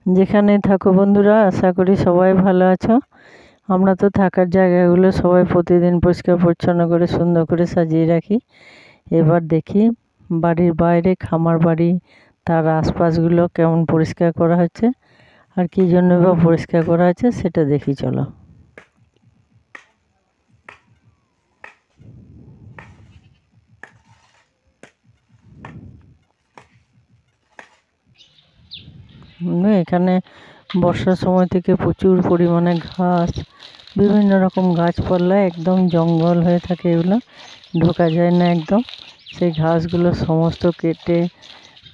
যেখানেই থাকো বন্ধুরা, আশা করি সবাই ভালো আছো। আমরা তো থাকার জায়গাগুলো সবাই প্রতিদিন পরিষ্কার পরিচ্ছন্ন করে সুন্দর করে সাজিয়ে রাখি। এবার দেখি বাড়ির বাইরে খামার বাড়ি তার আশপাশগুলো কেমন পরিষ্কার করা হচ্ছে আর কী জন্য বা পরিষ্কার করা হচ্ছে সেটা দেখি চলো। এখানে বর্ষার সময় থেকে প্রচুর পরিমাণে ঘাস, বিভিন্ন রকম গাছপালা, একদম জঙ্গল হয়ে থাকে, এগুলো ঢোকা যায় না একদম। সেই ঘাসগুলো সমস্ত কেটে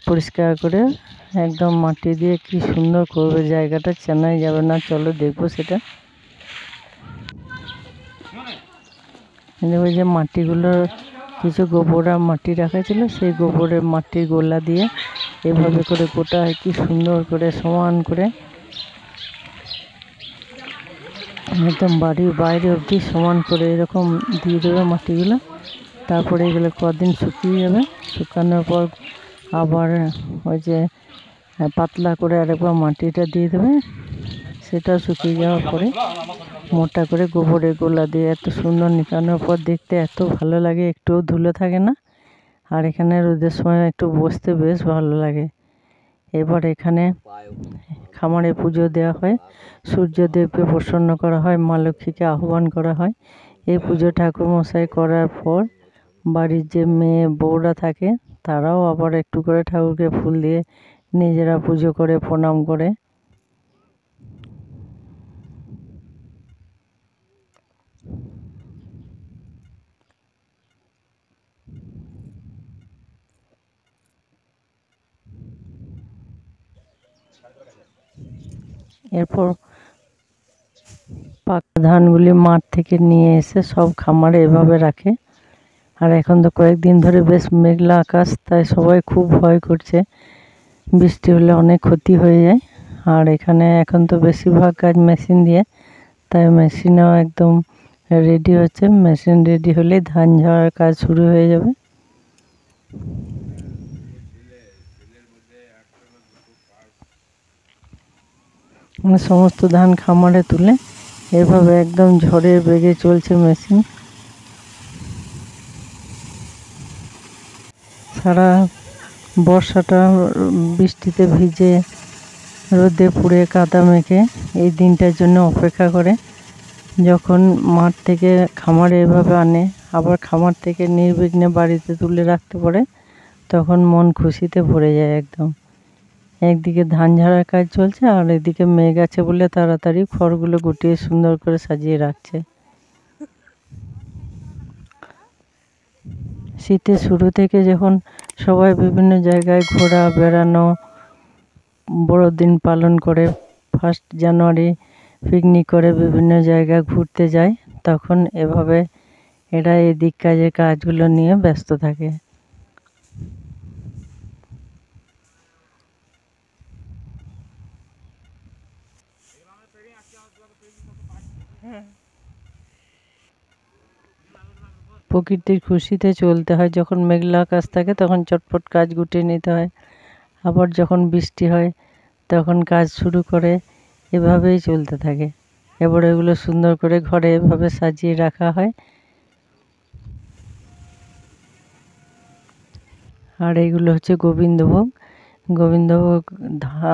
পরিষ্কার করে একদম মাটি দিয়ে কি সুন্দর করবে, জায়গাটা চেনাই যাবে না। চলো দেখবো সেটা। ওই যে মাটিগুলো কিছু গোবর আর মাটি রাখা ছিল, সেই গোবরের মাটির গোলা দিয়ে এভাবে করে গোটা কি সুন্দর করে সমান করে একদম বাড়ির বাইরে অবধি সমান করে এরকম দিয়ে দেবে মাটিগুলো। তারপরে এগুলো কদিন শুকিয়ে যাবে, শুকানোর পর আবার ওই যে পাতলা করে আরেকবার মাটিটা দিয়ে দেবে। সেটা শুকিয়ে যাওয়ার পরে মোটা করে গোবরের গোলা দিয়ে এত সুন্দর নিকানোর পর দেখতে এত ভালো লাগে, একটুও ধুলো থাকে না। আর এখানে রোদের সময় একটু বসতে বেশ ভালো লাগে। এবার এখানে খামারে পুজো দেওয়া হয়, সূর্যদেবকে প্রসন্ন করা হয়, মা লক্ষ্মীকে আহ্বান করা হয়। এই পুজো ঠাকুরমশাই করার পর বাড়ির যে মেয়ে বউরা থাকে তারাও আবার একটু করে ঠাকুরকে ফুল দিয়ে নিজেরা পুজো করে প্রণাম করে। এরপর পাকা ধানগুলি মাঠ থেকে নিয়ে এসে সব খামারে এভাবে রাখে। আর এখন তো কয়েকদিন ধরে বেশ মেঘলা আকাশ, তাই সবাই খুব ভয় করছে বৃষ্টি হলে অনেক ক্ষতি হয়ে যায়। আর এখানে এখন তো বেশিরভাগ কাজ মেশিন দিয়ে, তাই মেশিনও একদম রেডি হচ্ছে। মেশিন রেডি হলেই ধান ঝাড়ার কাজ শুরু হয়ে যাবে। সমস্ত ধান খামারে তুলে এভাবে একদম ঝড়ের বেগে চলছে মেশিন। সারা বর্ষাটা বৃষ্টিতে ভিজে রোদে পুড়ে কাদা মেখে এই দিনটার জন্য অপেক্ষা করে। যখন মাঠ থেকে খামারে এভাবে আনে, আবার খামার থেকে নির্বিঘ্নে বাড়িতে তুলে রাখতে পারে, তখন মন খুশিতে ভরে যায় একদম। একদিকে ধান ঝাড়ার কাজ চলছে আর এদিকে মেঘ আছে বলে তাড়াতাড়ি খড়গুলো গুটিয়ে সুন্দর করে সাজিয়ে রাখছে। শীতের শুরু থেকে যখন সবাই বিভিন্ন জায়গায় ঘোরা বেড়ানো, বড়দিন পালন করে, 1 জানুয়ারি পিকনিক করে বিভিন্ন জায়গায় ঘুরতে যায়, তখন এভাবে এরা এদিক কাজের কাজগুলো নিয়ে ব্যস্ত থাকে। প্রকৃতির খুশিতে চলতে হয়। যখন মেঘলা আকাশ থাকে তখন চটপট কাজ গুটিয়ে নিতে হয়, আবার যখন বৃষ্টি হয় তখন কাজ শুরু করে, এভাবেই চলতে থাকে। এবার এগুলো সুন্দর করে ঘরে এভাবে সাজিয়ে রাখা হয়। আর এইগুলো হচ্ছে গোবিন্দভোগ। গোবিন্দভোগ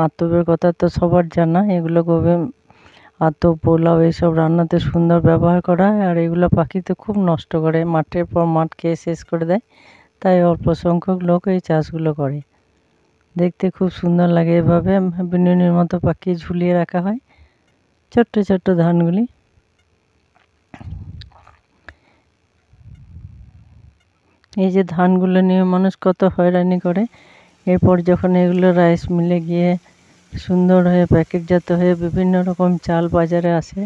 আতপের কথা তো সবার জানা। এগুলো আতপ, পোলাও এইসব রান্নাতে সুন্দর ব্যবহার করা হয়। আর এগুলো পাখি তো খুব নষ্ট করে, মাঠের পর মাঠ খেয়ে শেষ করে দেয়, তাই অল্প সংখ্যক লোক এই চাষগুলো করে। দেখতে খুব সুন্দর লাগে। এভাবে বিনুনির মতো পাখি ঝুলিয়ে রাখা হয় ছোট্ট ছোট্ট ধানগুলি। এই যে ধানগুলো নিয়ে মানুষ কত হয়রানি করে। এরপর যখন এগুলো রাইস মিলে গিয়ে সুন্দর হয়ে প্যাকেটজাত হয়ে বিভিন্ন রকম চাল বাজারে আসে,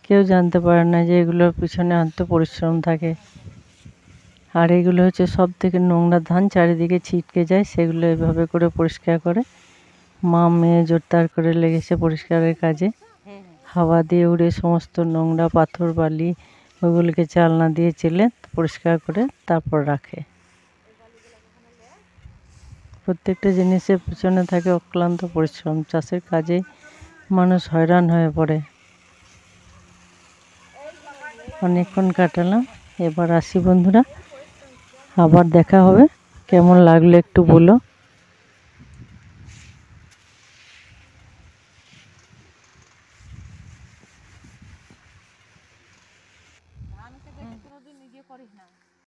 কেউ জানতে পারে না যে এগুলোর পিছনে এত পরিশ্রম থাকে। আর এগুলো হচ্ছে সব থেকে নোংরা ধান, চারিদিকে ছিটকে যায়, সেগুলো এভাবে করে পরিষ্কার করে মা মেয়ে জোরদার করে লেগেছে পরিষ্কারের কাজে। হাওয়া দিয়ে উড়ে সমস্ত নোংরা পাথর বালি ওগুলোকে চালনা দিয়ে চেলে পরিষ্কার করে তারপর রাখে। প্রত্যেকটা জিনিসের পিছনে থাকে অক্লান্ত পরিশ্রম। চাষের কাজে মানুষ হয়রান হয়ে পড়ে। অনেকক্ষণ কাটালাম, এবার আসি বন্ধুরা, আবার দেখা হবে। কেমন লাগলো একটু বলো। ধান কেটে কোনোদিন নিজে করিস না।